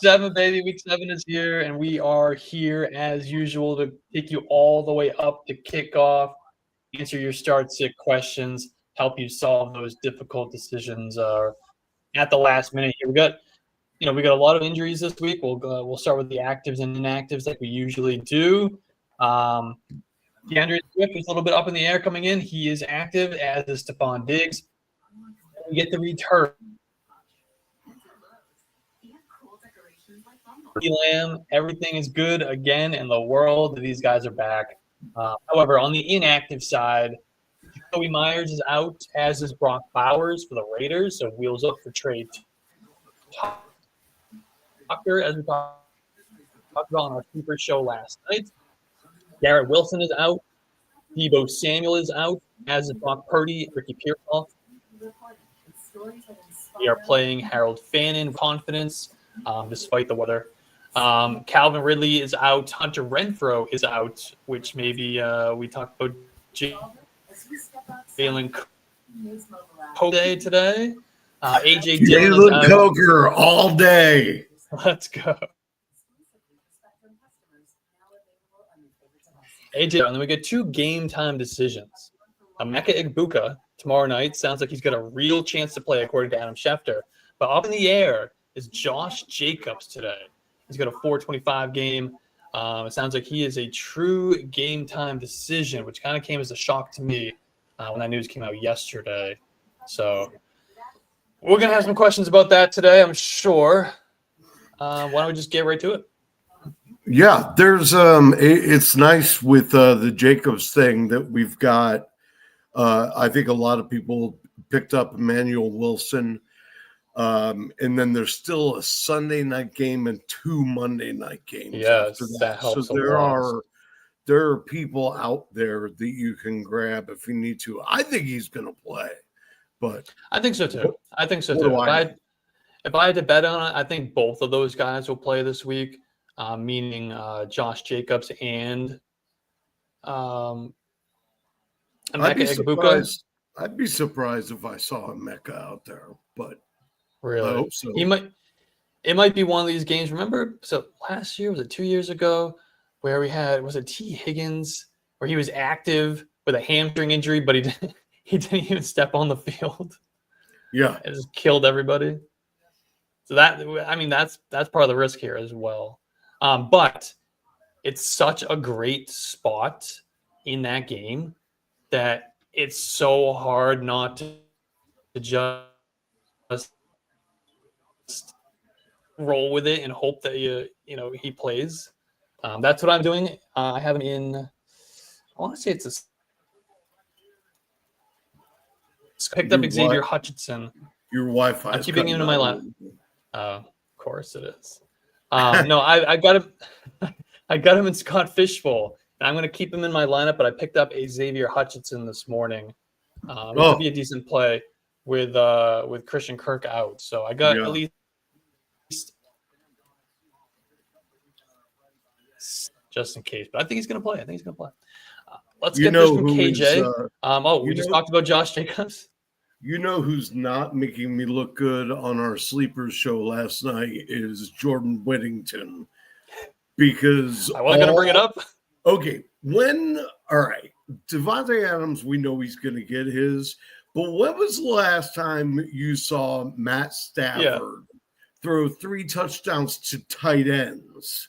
7, baby. Week 7 is here, and we are here as usual to take you all the way up to kickoff, answer your start-sit questions, help you solve those difficult decisions at the last minute. Here we got a lot of injuries this week. We'll start with the actives and inactives like we usually do. DeAndre Swift is a little bit up in the air coming in. He is active, as is Stephon Diggs. We get the return. Lamb, everything is good again in the world. These guys are back. However, on the inactive side, Joey Myers is out, as is Brock Bowers for the Raiders. So wheels up for Trey Tucker, as we talked about on our Super Show last night. Garrett Wilson is out. Deebo Samuel is out, as is Brock Purdy, Ricky Pearsall. We are playing Harold Fannin with confidence, despite the weather. Calvin Ridley is out. Hunter Renfrow is out, which maybe we talked about Jalen Coker today. AJ Dillon is out. Coker all day. Let's go. AJ, and then we get 2 game time decisions. Emeka Egbuka tomorrow night sounds like he's got a real chance to play, according to Adam Schefter. But up in the air is Josh Jacobs today. He's got a 4:25 game. It sounds like he is a true game time decision, which kind of came as a shock to me when that news came out yesterday. So we're going to have some questions about that today, I'm sure. Why don't we just get right to it? Yeah, there's it's nice with the Jacobs thing that we've got. I think a lot of people picked up Emmanuel Wilson. And then there's still a Sunday night game and 2 Monday night games. Yes, that helps. So there are people out there that you can grab if you need to. I think he's going to play, but I think so too. If I had to bet on it, I think both of those guys will play this week. Meaning Josh Jacobs and Emeka Egbuka. I'd be surprised if I saw Emeka out there, but really, I hope so. It might be one of these games. Remember, so last year, was it 2 years ago, where we had, was it T. Higgins, where he was active with a hamstring injury, but he didn't even step on the field. Yeah, it just killed everybody. So that's part of the risk here as well. But it's such a great spot in that game that it's so hard not to just roll with it and hope that he plays. That's what I'm doing. I have him in. I want to say it's picked up Xavier Hutchinson. Your Wi-Fi. I'm keeping him in my lap. Of course it is. No, I got him. I got him in Scott Fishbowl, and I'm going to keep him in my lineup. But I picked up Xavier Hutchinson this morning. It could be a decent play with Christian Kirk out. So I got at least just in case. But I think he's going to play. Let's get this from KJ. We just talked about Josh Jacobs. You know who's not making me look good on our sleepers show last night is Jordan Whittington, because I wasn't going to bring it up. Okay, all right, Devontae Adams, we know he's going to get his, but when was the last time you saw Matt Stafford throw 3 touchdowns to tight ends?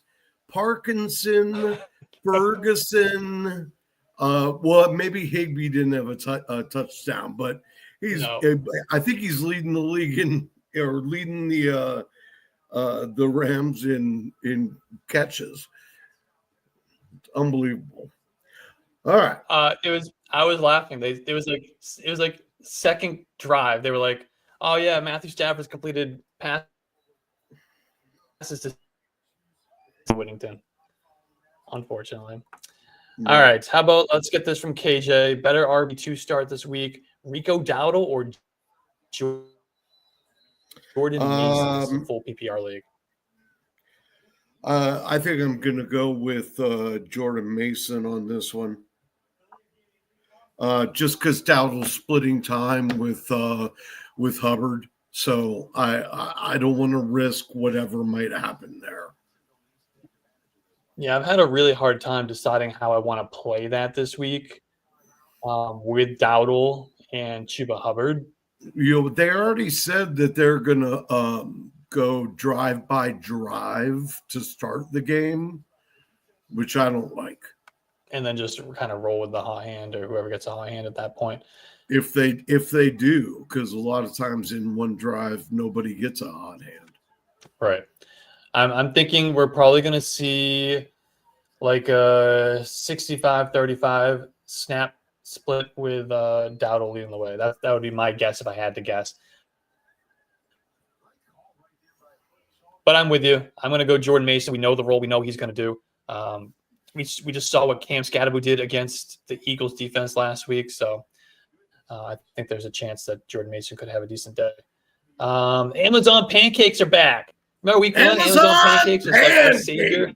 Parkinson, Ferguson, maybe Higbee didn't have a touchdown, but I think he's leading the league leading the Rams in catches. It's unbelievable. All right. I was laughing. It was like second drive. They were like, "Oh yeah, Matthew Stafford's completed passes to Whittington." Unfortunately. Yeah. All right. How about let's get this from KJ. Better RB2 start this week. Rico Dowdle or Jordan Mason in full PPR league? I think I'm going to go with Jordan Mason on this one. Just because Dowdle's splitting time with Hubbard. So I don't want to risk whatever might happen there. Yeah, I've had a really hard time deciding how I want to play that this week with Dowdle and Chuba Hubbard. They already said that they're going to go drive by drive to start the game, which I don't like. And then just kind of roll with the hot hand or whoever gets a hot hand at that point. If they do, because a lot of times in one drive, nobody gets a hot hand. Right. I'm thinking we're probably going to see like a 65-35 snap split with Dowdle leading the way. That would be my guess if I had to guess. But I'm with you. I'm going to go Jordan Mason. We know the role. We know he's going to do. We just saw what Cam Scadaboo did against the Eagles defense last week. So I think there's a chance that Jordan Mason could have a decent day. Amazon pancakes are back. Remember week 1? Amazon pancakes was like our savior.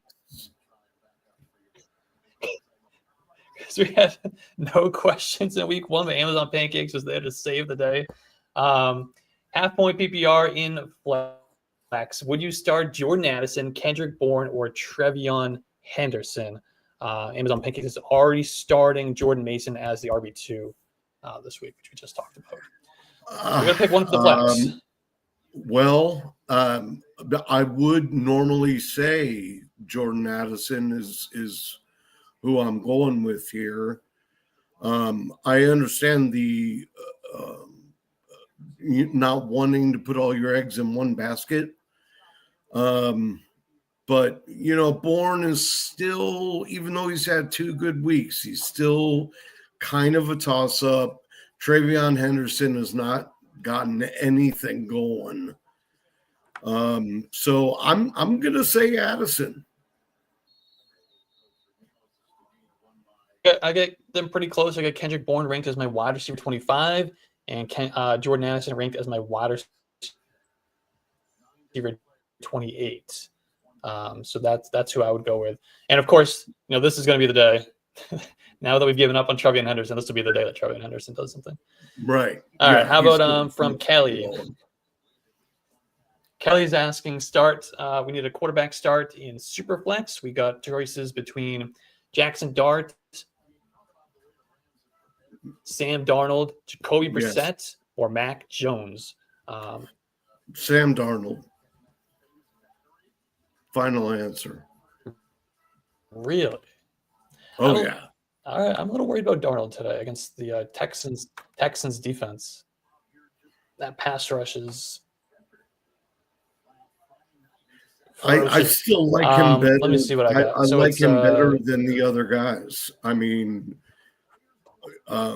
Because we had no questions in week 1, but Amazon pancakes was there to save the day. Half point PPR in flex. Would you start Jordan Addison, Kendrick Bourne, or Trevion Henderson? Amazon pancakes is already starting Jordan Mason as the RB2 this week, which we just talked about. We're going to pick one for the flex. I would normally say Jordan Addison is who I'm going with here. I understand the not wanting to put all your eggs in one basket. But, Bourne is still, even though he's had 2 good weeks, he's still kind of a toss-up. Trevion Henderson has not gotten anything going. So I'm going to say Addison. I get them pretty close. I got Kendrick Bourne ranked as my wide receiver 25, and Jordan Addison ranked as my wide receiver 28. So that's who I would go with. And of course, this is going to be the day. Now that we've given up on Trevion Henderson, this will be the day that Trevion Henderson does something. Right. All right. How about from Kelly? Kelly's asking we need a quarterback start in Superflex. We got choices between Jackson Dart, Sam Darnold, Jacoby Brissett, or Mac Jones. Sam Darnold. Final answer. Really? Oh, yeah. All right. I'm a little worried about Darnold today against the Texans defense. That pass rush is. I still like him better. Let me see what I got. I like him better than the other guys. I mean, I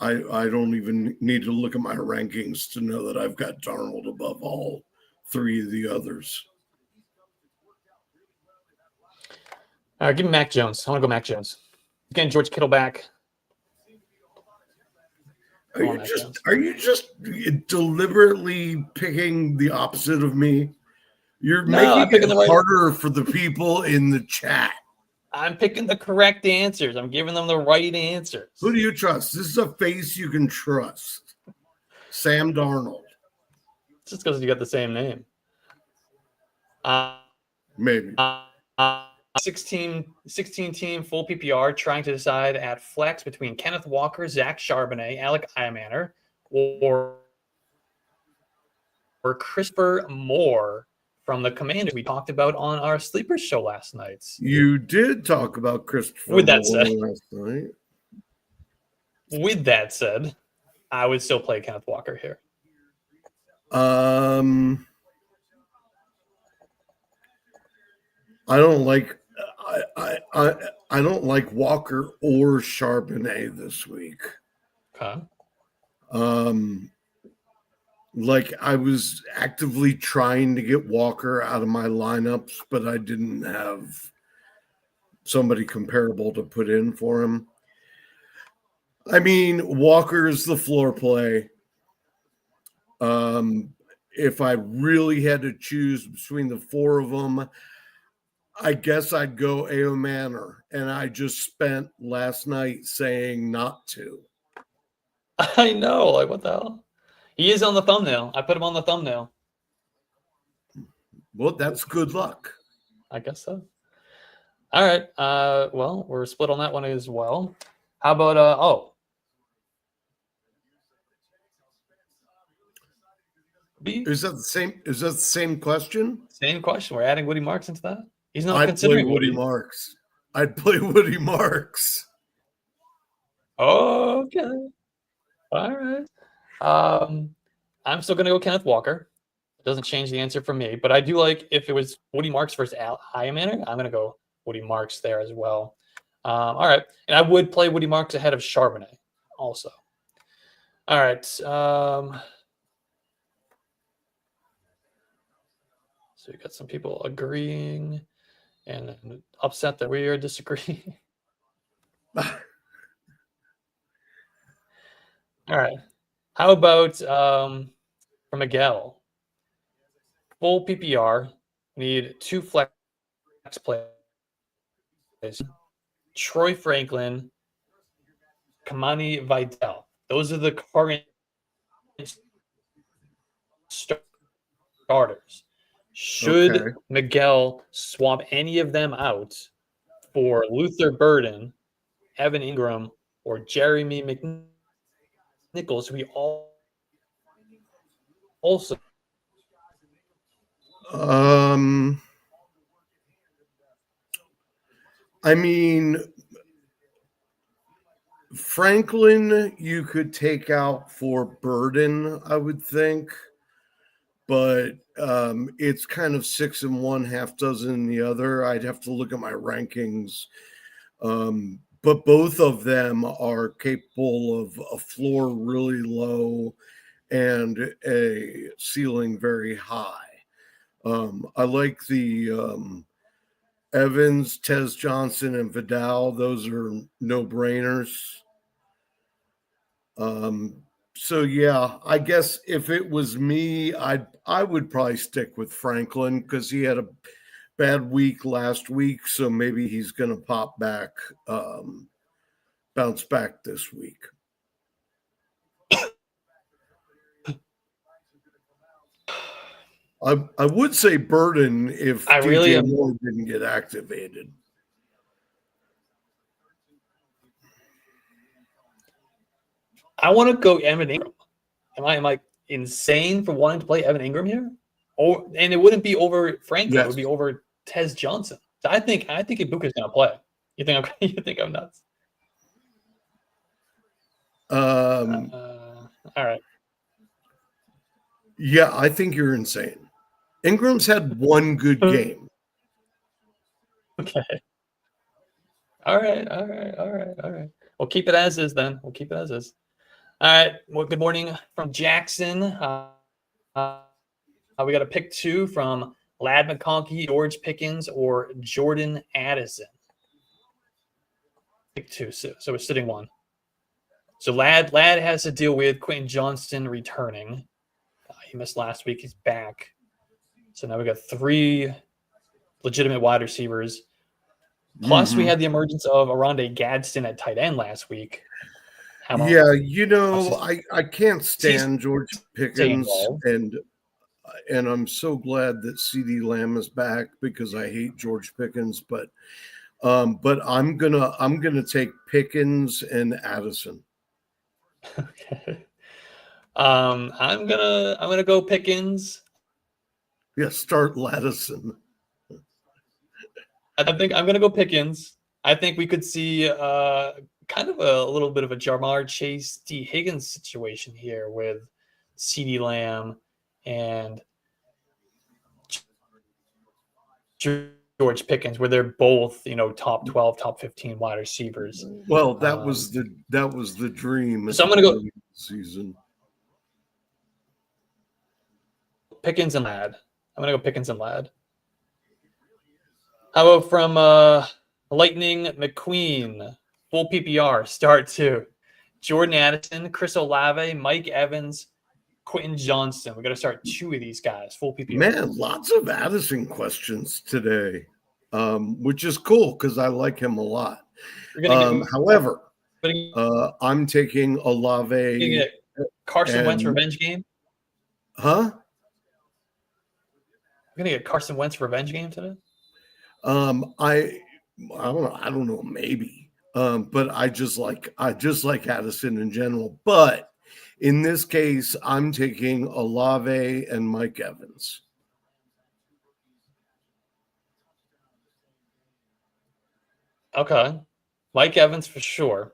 don't even need to look at my rankings to know that I've got Darnold above all 3 of the others. All right, give me Mac Jones. I want to go Mac Jones. Again, George Kittle back. Are you just deliberately picking the opposite of me? You're making it harder for the people in the chat. I'm picking the correct answers. I'm giving them the right answers. Who do you trust? This is a face you can trust. Sam Darnold. Just because you got the same name. Maybe. 16 team full PPR trying to decide at flex between Kenneth Walker, Zach Charbonnet, Alec Iamaner, or Christopher Moore from the Commanders we talked about on our Sleepers show last night. You did talk about Christopher Moore last night. With that said, I would still play Kenneth Walker here. I don't like I don't like Walker or Charbonnet this week. Okay. Like I was actively trying to get Walker out of my lineups, but I didn't have somebody comparable to put in for him. I mean, Walker is the floor play. If I really had to choose between the 4 of them, I guess I'd go A.O. Manor, and I just spent last night saying not to. I know, like what the hell? He is on the thumbnail. I put him on the thumbnail. Well, that's good luck. I guess so. All right. Well, we're split on that one as well. How about Is that the same question? Same question. We're adding Woody Marks into that. He's not I'd considering play Woody Marks. I'd play Woody Marks. Okay. All right. I'm still gonna go Kenneth Walker. It doesn't change the answer for me, but I do like if it was Woody Marks versus Al Hyamaner, I'm gonna go Woody Marks there as well. All right, and I would play Woody Marks ahead of Charbonnet also. All right. So we got some people agreeing and upset that we are disagreeing. All right. How about for Miguel? Full PPR, need 2 flex plays. Troy Franklin, Kamani Vidal. Those are the current starters. Should Miguel swap any of them out for Luther Burden, Evan Ingram, or Jeremy McNichols, who we also I mean, Franklin, you could take out for Burden, I would think, but it's kind of 6 in one, half dozen in the other. I'd have to look at my rankings, but both of them are capable of a floor really low and a ceiling very high. I like the Evans, Tez Johnson, and Vidal. Those are no-brainers. So yeah, I guess if it was me, I would probably stick with Franklin because he had a bad week last week, so maybe he's going to pop back, bounce back this week. I would say Burden if DJ Moore didn't get activated. I want to go Evan Ingram. Am I insane for wanting to play Evan Ingram here? And it wouldn't be over Franklin. Yes. It would be over Tez Johnson. So I think Ibuka's going to play. You think I'm nuts? All right. Yeah, I think you're insane. Ingram's had one good game. Okay. All right. We'll keep it as is then. All right. Well, good morning from Jackson. We got a pick 2 from Ladd McConkey, George Pickens, or Jordan Addison. Pick 2. So we're sitting 1. So Ladd has to deal with Quentin Johnston returning. He missed last week. He's back. So now we got 3 legitimate wide receivers. Plus, we had the emergence of Aronde Gadsden at tight end last week. Yeah, I can't stand George Pickens, and I'm so glad that CeeDee Lamb is back because I hate George Pickens, but I'm gonna take Pickens and Addison. Okay. I'm gonna go Pickens. Yeah, start Laddison. I think I'm gonna go Pickens. I think we could see kind of a little bit of a Jamar Chase, D. Higgins situation here with CeeDee Lamb and George Pickens, where they're both, top 12, top 15 wide receivers. Well, that was the dream. So I'm gonna go season. Pickens and Ladd. I'm gonna go Pickens and Ladd. How about from Lightning McQueen, full PPR, start 2. Jordan Addison, Chris Olave, Mike Evans, Quentin Johnston. We got to start 2 of these guys, full PPR. Man, lots of Addison questions today, which is cool because I like him a lot. However, I'm taking Olave. Carson Wentz revenge game. Huh? We're gonna get Carson Wentz revenge game today. I don't know, maybe. But I just like Addison in general. But in this case, I'm taking Olave and Mike Evans. Okay, Mike Evans for sure.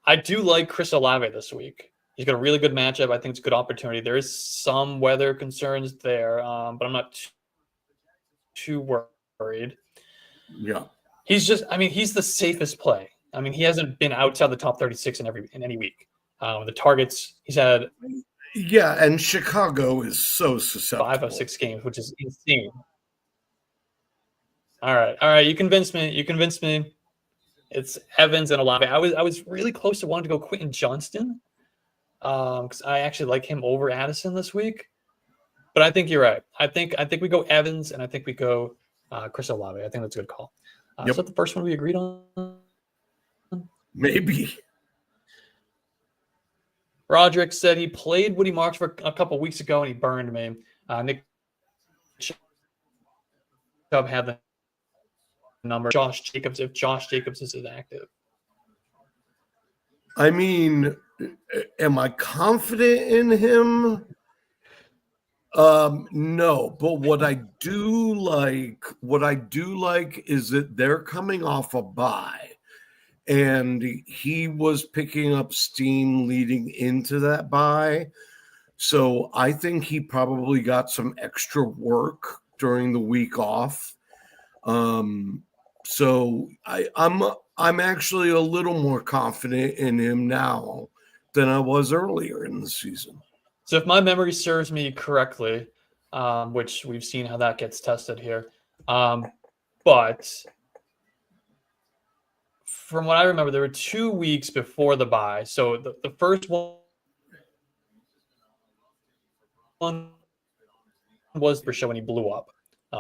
I do like Chris Olave this week. He's got a really good matchup. I think it's a good opportunity. There is some weather concerns there, but I'm not too worried. Yeah. He's the safest play. I mean, he hasn't been outside the top 36 in any week. The targets he's had. Yeah, and Chicago is so susceptible. 5 of 6 games, which is insane. All right. You convinced me. It's Evans and Olave. I was really close to wanting to go Quentin Johnston, because I actually like him over Addison this week. But I think you're right. I think we go Evans, and I think we go Chris Olave. I think that's a good call. Yep. Is that the first one we agreed on? Maybe. Roderick said he played Woody Marks for a couple weeks ago, and he burned me. Nick Chubb had the number. Josh Jacobs, if Josh Jacobs is active. I mean, am I confident in him? No, but what I do like is that they're coming off a bye, and he was picking up steam leading into that bye. So I think he probably got some extra work during the week off. So I'm actually a little more confident in him now than I was earlier in the season. So if my memory serves me correctly, which we've seen how that gets tested here, but from what I remember, there were 2 weeks before the bye. So the first one was for show when he blew up.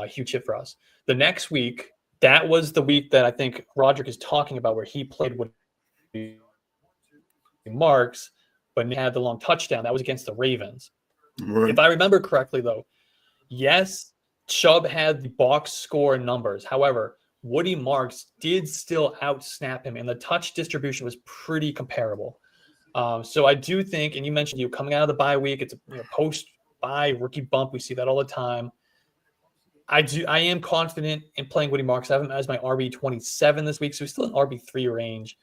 Huge hit for us. The next week, that was the week that I think Roderick is talking about where he played with Marks, but he had the long touchdown. That was against the Ravens. Right. If I remember correctly, though, yes, Chubb had the box score numbers. However, Woody Marks did still outsnap him, and the touch distribution was pretty comparable. So I do think, and you mentioned you coming out of the bye week, it's a post-bye rookie bump. We see that all the time. I am confident in playing Woody Marks. I have him as my RB27 this week, so he's still in RB3 range.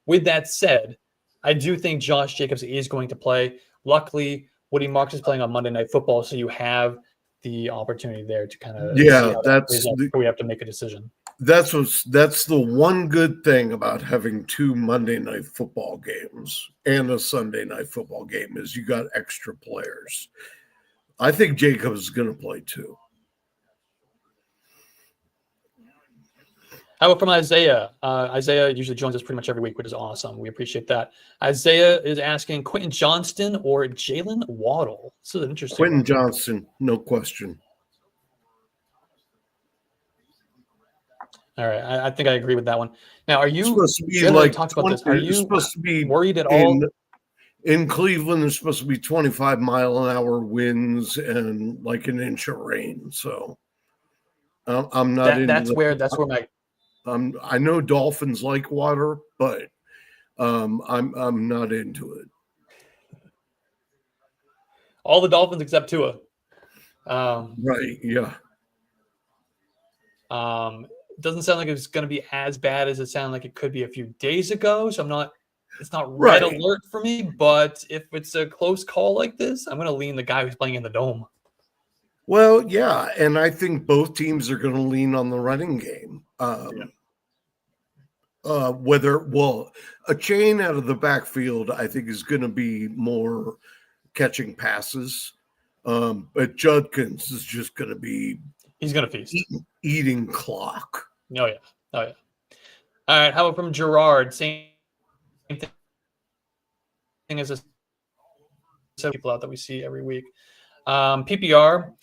With that said, I do think Josh Jacobs is going to play. Luckily, Woody Marks is playing on Monday Night Football, so you have the opportunity there to kind of we have to make a decision. That's the one good thing about having 2 Monday Night Football games and a Sunday Night Football game is you got extra players. I think Jacobs is going to play too. How about from Isaiah? Isaiah usually joins us pretty much every week, which is awesome. We appreciate that. Isaiah is asking Quentin Johnston or Jalen Waddle. This is an interesting Quentin one. Johnston, no question. All right, I think I agree with that one. Now, are you supposed to be like talked about this? Are you supposed to be worried at all? In Cleveland, there's supposed to be 25-mile-an-hour winds and like an inch of rain. So I'm not. That's where my. I know dolphins like water, but I'm not into it. All the Dolphins except Tua. Right? Yeah. Doesn't sound like it's going to be as bad as it sounded like it could be a few days ago. So it's not red alert for me. But if it's a close call like this, I'm going to lean the guy who's playing in the dome. Well, yeah, and I think both teams are going to lean on the running game. A chain out of the backfield, I think, is going to be more catching passes. But Judkins is just going to be. He's going to feast. Eating clock. Oh, yeah. All right. How about from Gerard? Same thing as the people out that we see every week. PPR,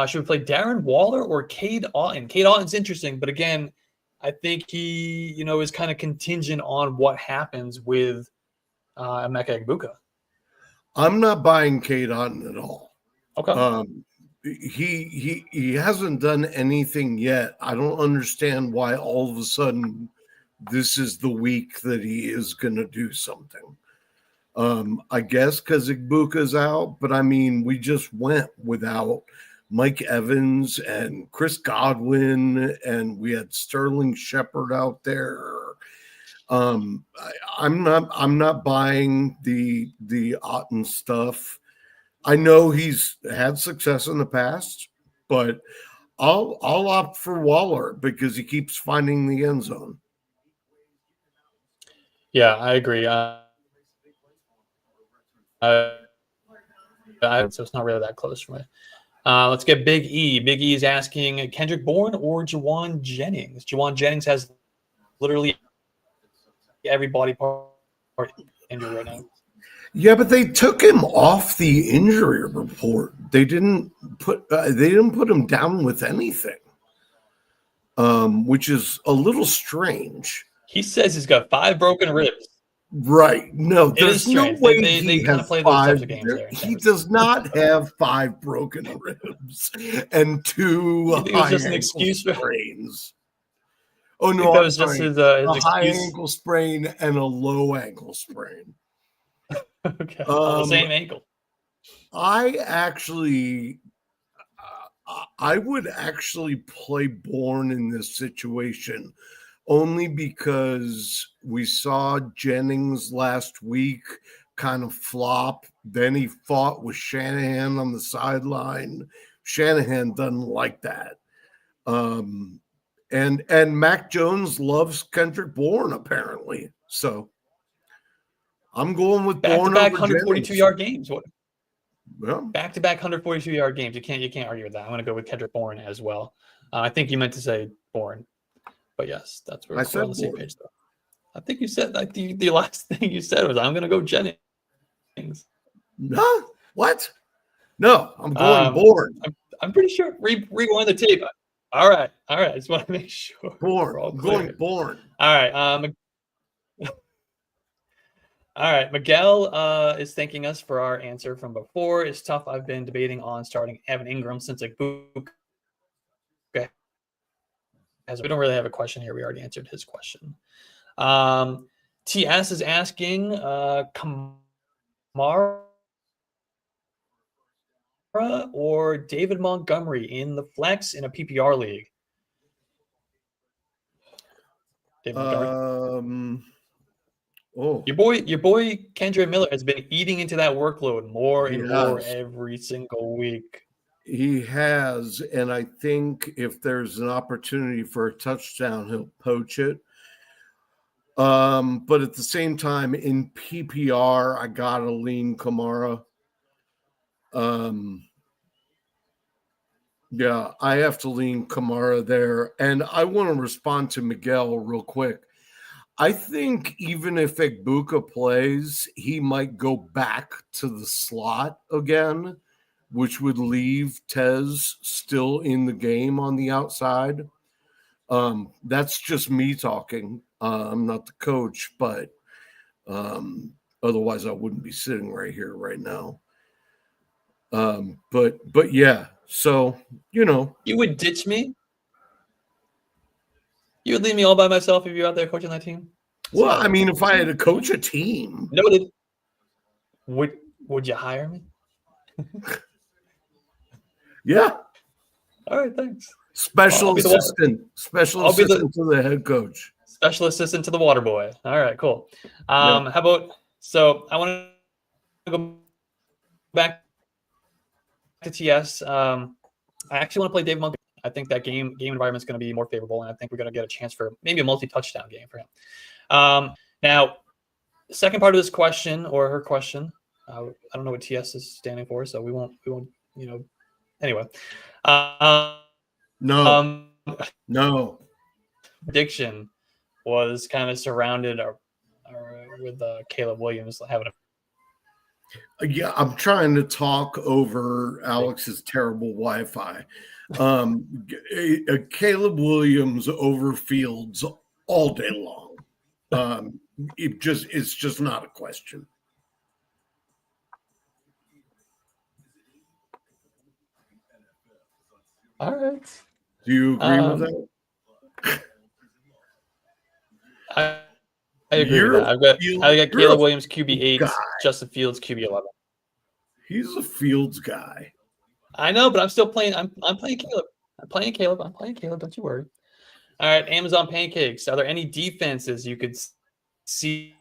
should we play Darren Waller or Cade Otton? Cade Otton's interesting, but again, I think he, is kind of contingent on what happens with Emeka Egbuka. I'm not buying Cade Otton at all. Okay. He hasn't done anything yet. I don't understand why all of a sudden this is the week that he is going to do something. I guess because Igbuka's out, but I mean, we just went without Mike Evans and Chris Godwin, and we had Sterling Shepard out there. I'm not buying the Otten stuff. I know he's had success in the past, but I'll opt for Waller because he keeps finding the end zone. Yeah, I agree. So it's not really that close for me. Let's get Big E. Big E is asking Kendrick Bourne or Jawan Jennings. Jawan Jennings has literally every body part injured right now. Yeah, but they took him off the injury report. They didn't put him down with anything, which is a little strange. He says he's got 5 broken ribs. Right. No, there's no way they kind of play those types of games there. He does not have 5 broken ribs and 2 high just an ankle excuse sprains. Oh no, that was just his a excuse. high ankle sprain and a low ankle sprain. Okay, on the same ankle. I would actually play Bourne in this situation only because we saw Jennings last week kind of flop. Then he fought with Shanahan on the sideline. Shanahan doesn't like that. And Mac Jones loves Kendrick Bourne, apparently. So I'm going with Bourne Back-to-back over 142-yard games. What? Yeah. Back-to-back 142-yard games. You can't argue with that. I'm going to go with Kendrick Bourne as well. I think you meant to say Bourne. But yes, that's where we're on the same page, though. I think you said the last thing you said was I'm going to go Jennings. No, what? No, I'm going Bourne. I'm pretty sure. Rewind the tape. All right. I just want to make sure. Bourne. I'm going Bourne. All right. All right. Miguel is thanking us for our answer from before. It's tough. I've been debating on starting Evan Ingram since Igbuka. We don't really have a question here. We already answered his question. TS is asking Kamara or David Montgomery in the flex in a PPR league. David Montgomery. Your boy Kendra Miller has been eating into that workload more and more every single week. He has, and I think if there's an opportunity for a touchdown, he'll poach it. But at the same time, in PPR, I gotta lean Kamara. Yeah, I have to lean Kamara there. And I want to respond to Miguel real quick. I think even if Igbuka plays, he might go back to the slot again, which would leave Tez still in the game on the outside. That's just me talking. I'm not the coach, but otherwise I wouldn't be sitting right here right now. But yeah, so you would ditch me. You would leave me all by myself if you're out there coaching that team. Well, I mean, if I had to coach a team, noted. Would you hire me? Yeah. All right, thanks. Special assistant to the head coach. Special assistant to the water boy. All right, cool. How about, so I want to go back to TS. I actually want to play Dave Montgomery. I think that game environment is going to be more favorable, and I think we're going to get a chance for maybe a multi-touchdown game for him. Now, the second part of this question or her question, I don't know what TS is standing for, so we won't. Anyway. No. Prediction was kind of surrounded with Caleb Williams having Yeah, I'm trying to talk over Alex's terrible Wi-Fi. Caleb Williams over Fields all day long. It's just not a question. All right. Do you agree with that? I agree with You're that. I got you're a Caleb Williams QB8, guy. Justin Fields QB11. He's a Fields guy. I know, but I'm still playing. I'm playing Caleb. I'm playing Caleb. I'm playing Caleb. Don't you worry. All right, Amazon Pancakes. Are there any defenses you could see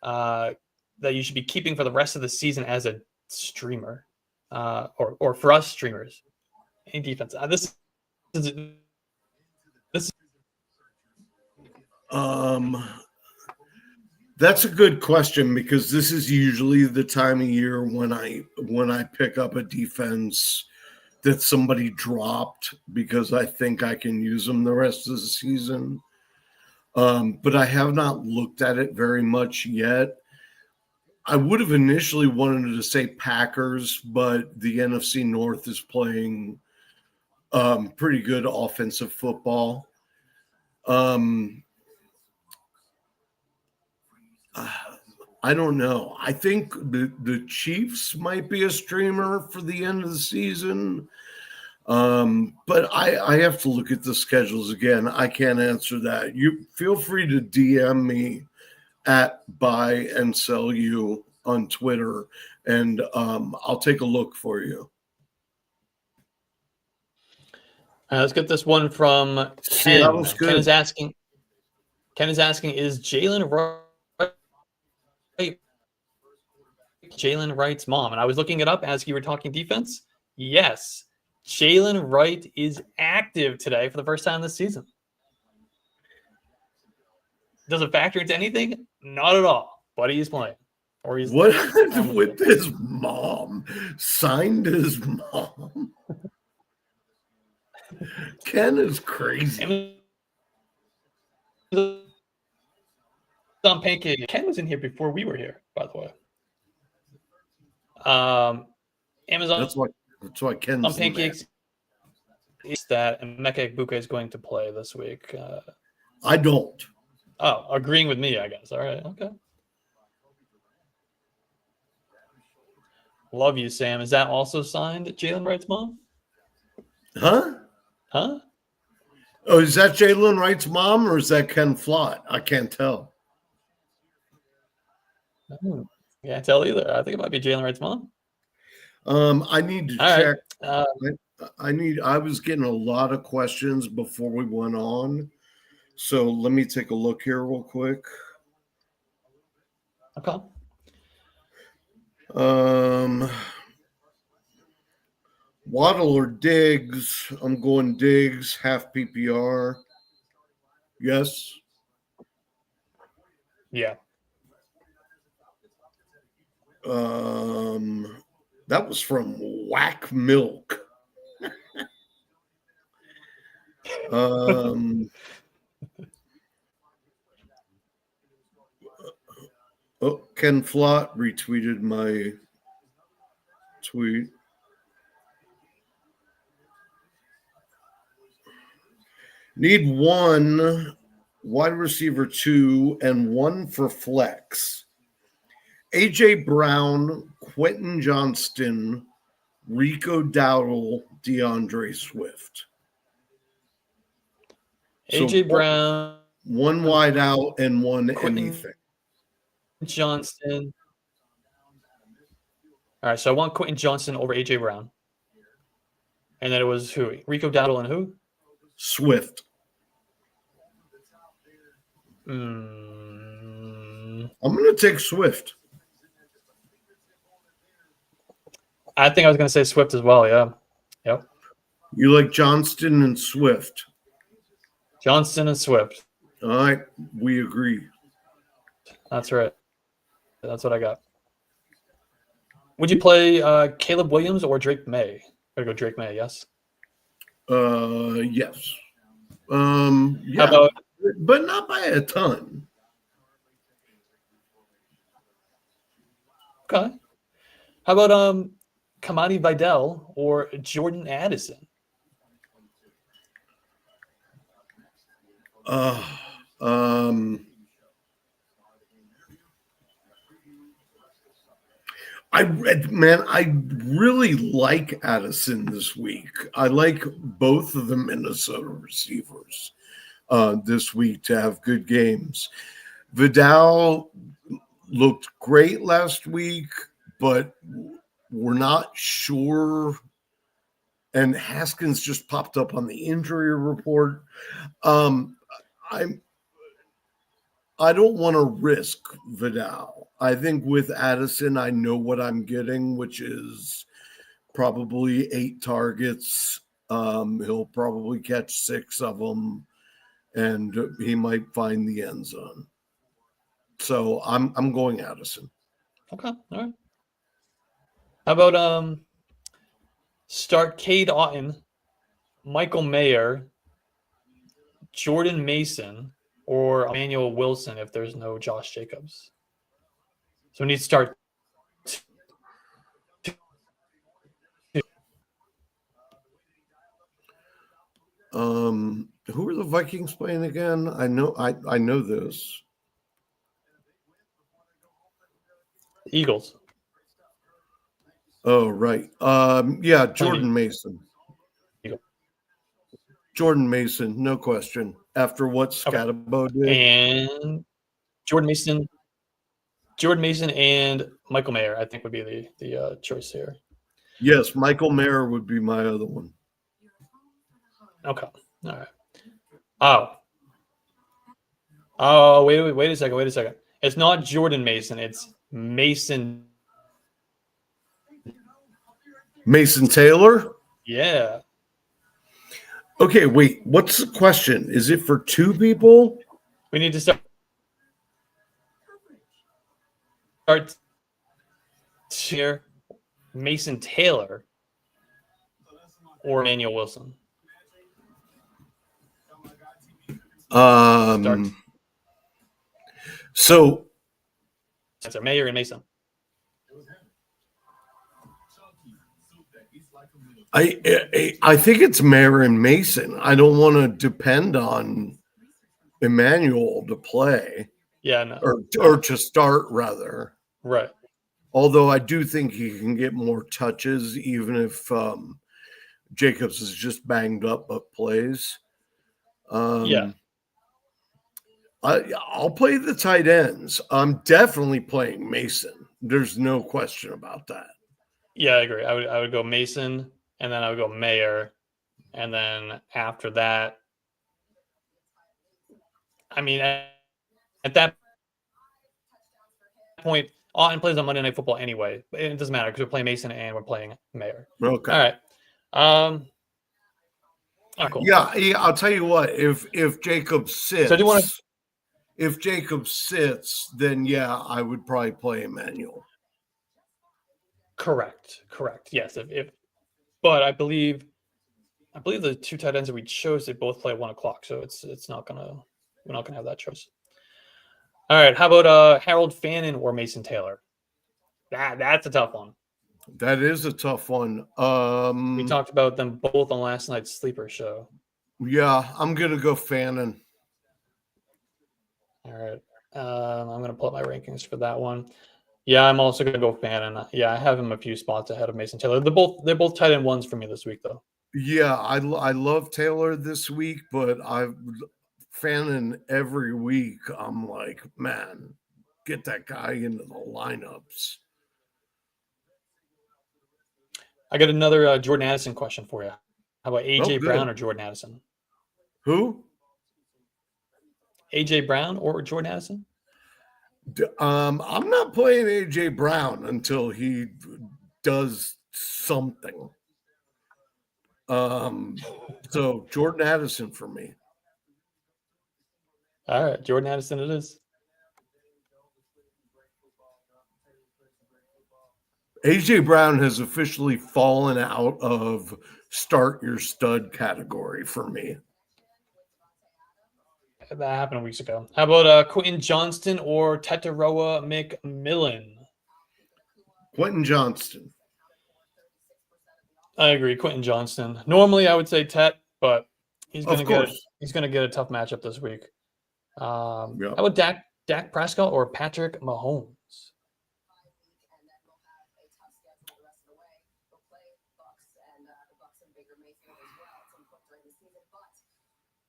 that you should be keeping for the rest of the season as a streamer, or for us streamers? Any defense? Is this. That's a good question because this is usually the time of year when I pick up a defense that somebody dropped because I think I can use them the rest of the season. But I have not looked at it very much yet. I would have initially wanted to say Packers, but the NFC North is playing pretty good offensive football. I don't know. I think the Chiefs might be a streamer for the end of the season. But I have to look at the schedules again. I can't answer that. You feel free to DM me at buy and sell you on Twitter, and I'll take a look for you. Let's get this one from Ken. Ken is asking, is Jalen Wright's mom? And I was looking it up as you were talking defense. Yes, Jalen Wright is active today for the first time this season. Does it factor into anything? Not at all. But he's playing. Or he's what with his mom? Signed his mom. Ken is crazy. On Pancake. Ken was in here before we were here, by the way. Amazon. That's why Ken's on Pancakes is that Emeka Egbuka is going to play this week. I don't. Oh, agreeing with me, I guess. All right, okay. Love you, Sam. Is that also signed Jalen Wright's mom? Huh? Oh, is that Jalen Wright's mom or is that Ken Flott? I can't tell. Can't tell either. I think it might be Jalen Wright's mom. I need to check. Right. I was getting a lot of questions before we went on. So let me take a look here real quick. Okay. Waddle or Diggs? I'm going Diggs, half PPR. Yes. Yeah. That was from Whack Milk. Ken Flott retweeted my tweet. Need one wide receiver 2 and one for flex. AJ Brown, Quentin Johnston, Rico Dowdle, DeAndre Swift. AJ Brown, one wide out and one Quentin anything. Johnston. All right, so I want Quentin Johnston over AJ Brown. And then it was who? Rico Dowdle and who? Swift. I'm going to take Swift. I think I was going to say Swift as well, yeah. Yep. You like Johnston and Swift? Johnston and Swift. All right, we agree. That's right. That's what I got. Would you play Caleb Williams or Drake May? Gotta go Drake May, yes? Yes. Yeah, How about, but not by a ton. Okay. How about Kamani Vidal or Jordan Addison? I really like Addison this week. I like both of the Minnesota receivers this week to have good games. Vidal looked great last week, but we're not sure. And Haskins just popped up on the injury report. I don't want to risk Vidal. I think with Addison, I know what I'm getting, which is probably 8 targets. He'll probably catch 6 of them, and he might find the end zone. So I'm going Addison. Okay, all right. How about start Cade Otton, Michael Mayer, Jordan Mason, or Emmanuel Wilson if there's no Josh Jacobs. So we need to start. Who are the Vikings playing again? I know this. Eagles. Oh, right. Yeah, Jordan Mason. Jordan Mason, no question. After what Scatabo did. And Jordan Mason and Michael Mayer, I think, would be the choice here. Yes, Michael Mayer would be my other one. Okay. All right. Oh, wait a second. It's not Jordan Mason. It's Mason Taylor? Yeah. Okay, wait. What's the question? Is it for 2 people? We need to start here. Mason Taylor or Emmanuel Wilson. So that's Mayer and Mason. I think it's Mayer and Mason. I don't want to depend on Emmanuel to play. Yeah, no. Or to start, rather. Right. Although I do think he can get more touches, even if Jacobs is just banged up but plays. Yeah. I'll play the tight ends. I'm definitely playing Mason. There's no question about that. Yeah, I agree. I would go Mason, and then I would go Mayer, and then after that, I mean, at that point, Otton plays on Monday Night Football anyway. It doesn't matter because we're playing Mason and we're playing Mayer. Okay. All right. All right, cool. Yeah, I'll tell you what. If Jacob sits, so do you want to? If Jacob sits, then yeah, I would probably play Emmanuel. Correct. Yes. But I believe the 2 tight ends that we chose, they both play at 1:00, so we're not gonna have that choice. All right. How about Harold Fannin or Mason Taylor? That's a tough one. That is a tough one. We talked about them both on last night's sleeper show. Yeah, I'm gonna go Fannin. All right. I'm gonna pull up my rankings for that one. Yeah, I'm also gonna go Fannin. Yeah, I have him a few spots ahead of Mason Taylor. They're both tight end ones for me this week, though. Yeah, I love Taylor this week, but I've Fannin every week. I'm like, man, get that guy into the lineups. I got another Jordan Addison question for you. How about AJ Brown or Jordan Addison? Who? AJ Brown or Jordan Addison? I'm not playing AJ Brown until he does something. So Jordan Addison for me. All right, Jordan Addison it is. AJ Brown has officially fallen out of start your stud category for me. That happened weeks ago. How about Quentin Johnston or Tetaroa McMillan? Quentin Johnston. I agree, Quentin Johnston. Normally, I would say Tet, but he's going to get a tough matchup this week. How about Dak Prescott or Patrick Mahomes?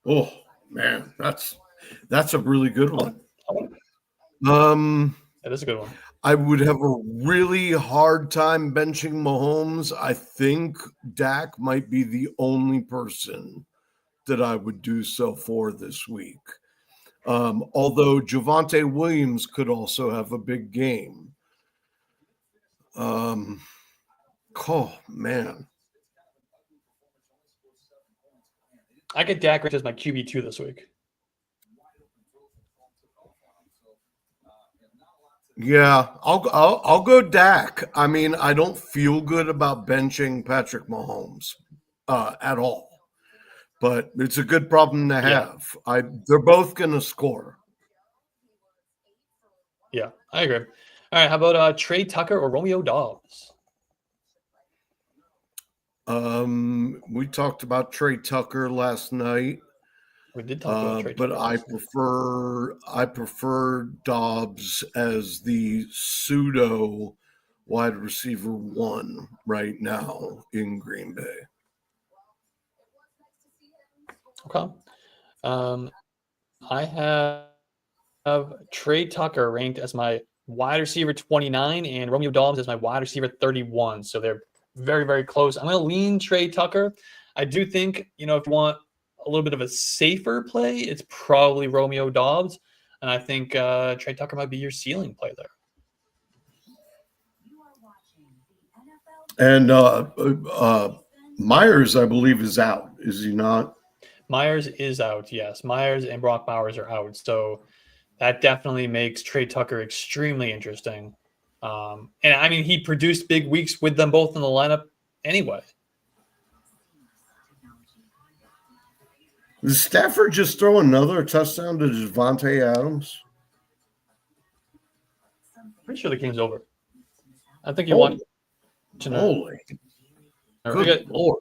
Oh man, that's a really good one. That is a good one. I would have a really hard time benching Mahomes. I think Dak might be the only person that I would do so for this week. Although Javonte Williams could also have a big game. Oh man. I get Dak ranked as my QB2 this week. Yeah, I'll go Dak. I mean, I don't feel good about benching Patrick Mahomes at all, but it's a good problem to have. They're both going to score. Yeah, I agree. All right, how about Trey Tucker or Romeo Dobbs? We talked about Trey Tucker last night. We did talk about Trey but Tucker. I prefer Dobbs as the pseudo wide receiver 1 right now in Green Bay. Okay. I have Trey Tucker ranked as my wide receiver 29 and Romeo Dobbs as my wide receiver 31. So they're very, very close. I'm going to lean Trey Tucker. I do think, if you want a little bit of a safer play, it's probably Romeo Dobbs. And I think Trey Tucker might be your ceiling play there. And Myers, I believe, is out. Is he not? Myers is out, yes. Myers and Brock Bowers are out. So that definitely makes Trey Tucker extremely interesting. And I mean, he produced big weeks with them both in the lineup anyway. Did Stafford just throw another touchdown to Devontae Adams? Pretty sure the game's over. I think you want to know. Holy. Good Lord.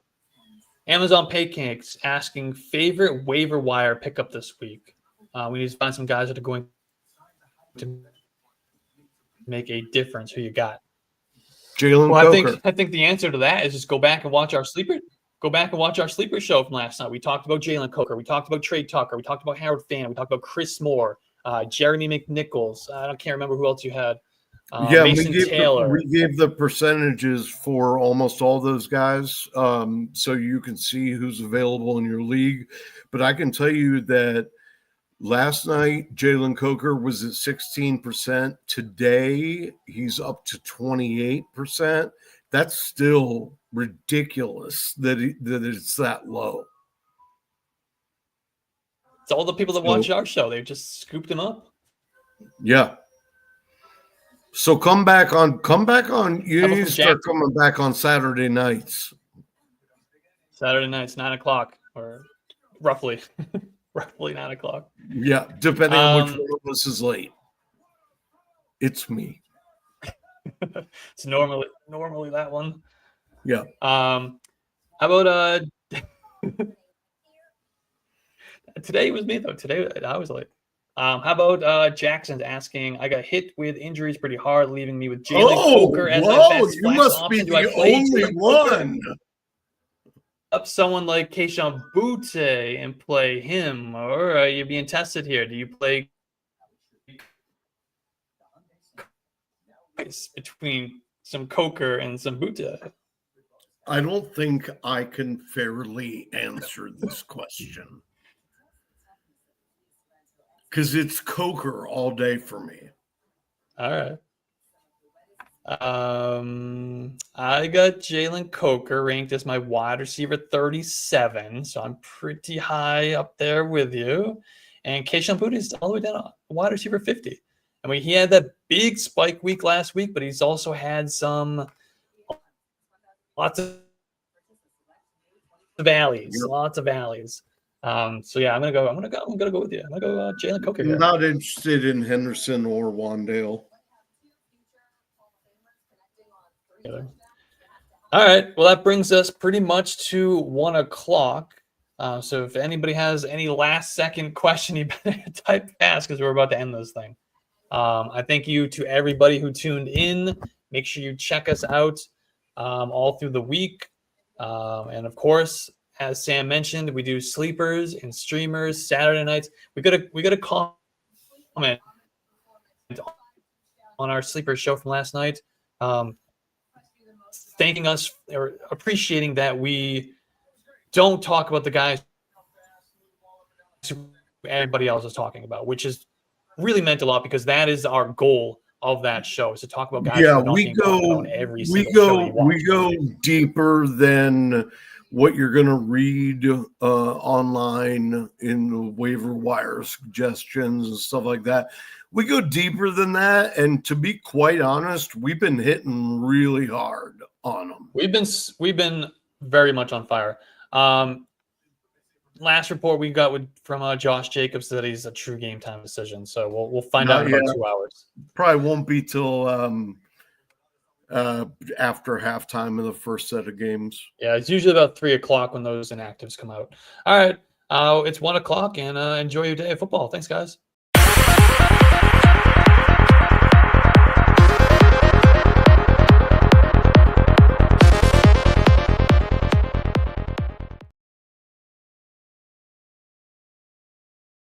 Amazon Pancakes asking favorite waiver wire pickup this week. We need to find some guys that are going to make a difference. Who you got? Jalen Coker. I think the answer to that is just go back and watch our sleeper. Go back and watch our sleeper show from last night. We talked about Jalen Coker. We talked about Trey Tucker. We talked about Howard Fan. We talked about Chris Moore, Jeremy McNichols. I can't remember who else you had. Mason Taylor. We gave the percentages for almost all those guys, so you can see who's available in your league. But I can tell you that last night Jalen Coker was at 16%. Today he's up to 28%. That's still ridiculous that it's that low. It's all the people that watch our show. They just scooped him up. Yeah. So come back on. You need to start coming back on Saturday nights. Saturday nights, 9:00, or roughly 9:00. Yeah, depending on which one of us is late. It's me. It's normally that one. Yeah. How about today was me though. Today I was late. How about Jackson's asking? I got hit with injuries pretty hard, leaving me with Jalen Coker as my best you must option. Be the only one. Up someone like Keyshawn Butte and play him, or are you being tested here? Do you play between some Coker and some Butte? I don't think I can fairly answer this question. Because it's Coker all day for me. All right. I got Jalen Coker ranked as my wide receiver 37, so I'm pretty high up there with you. And Keyshawn Butte is all the way down to wide receiver 50. I mean, he had that big spike week last week, but he's also had lots of valleys. So yeah, I'm gonna go with you. I'm gonna go Jalen Coker here. I'm not interested in Henderson or Wandale. All right. Well, that brings us pretty much to 1:00. So if anybody has any last second question, you better type fast because we're about to end this thing. I thank you to everybody who tuned in. Make sure you check us out all through the week. And of course, as Sam mentioned, we do sleepers and streamers Saturday nights. We got a comment on our sleeper show from last night, thanking us or appreciating that we don't talk about the guys everybody else is talking about, which is really meant a lot because that is our goal of that show, is to talk about guys who are not being talked about every single show you watch. We go deeper than what you're going to read online in the waiver wire suggestions and stuff like that. We go deeper than that, and to be quite honest, we've been hitting really hard on them. We've been very much on fire. Last report we got from Josh Jacobs that he's a true game time decision. So we'll find out in about 2 hours. Probably won't be till after halftime of the first set of games. Yeah, it's usually about 3:00 when those inactives come out. All right, it's 1:00, and enjoy your day of football. Thanks, guys.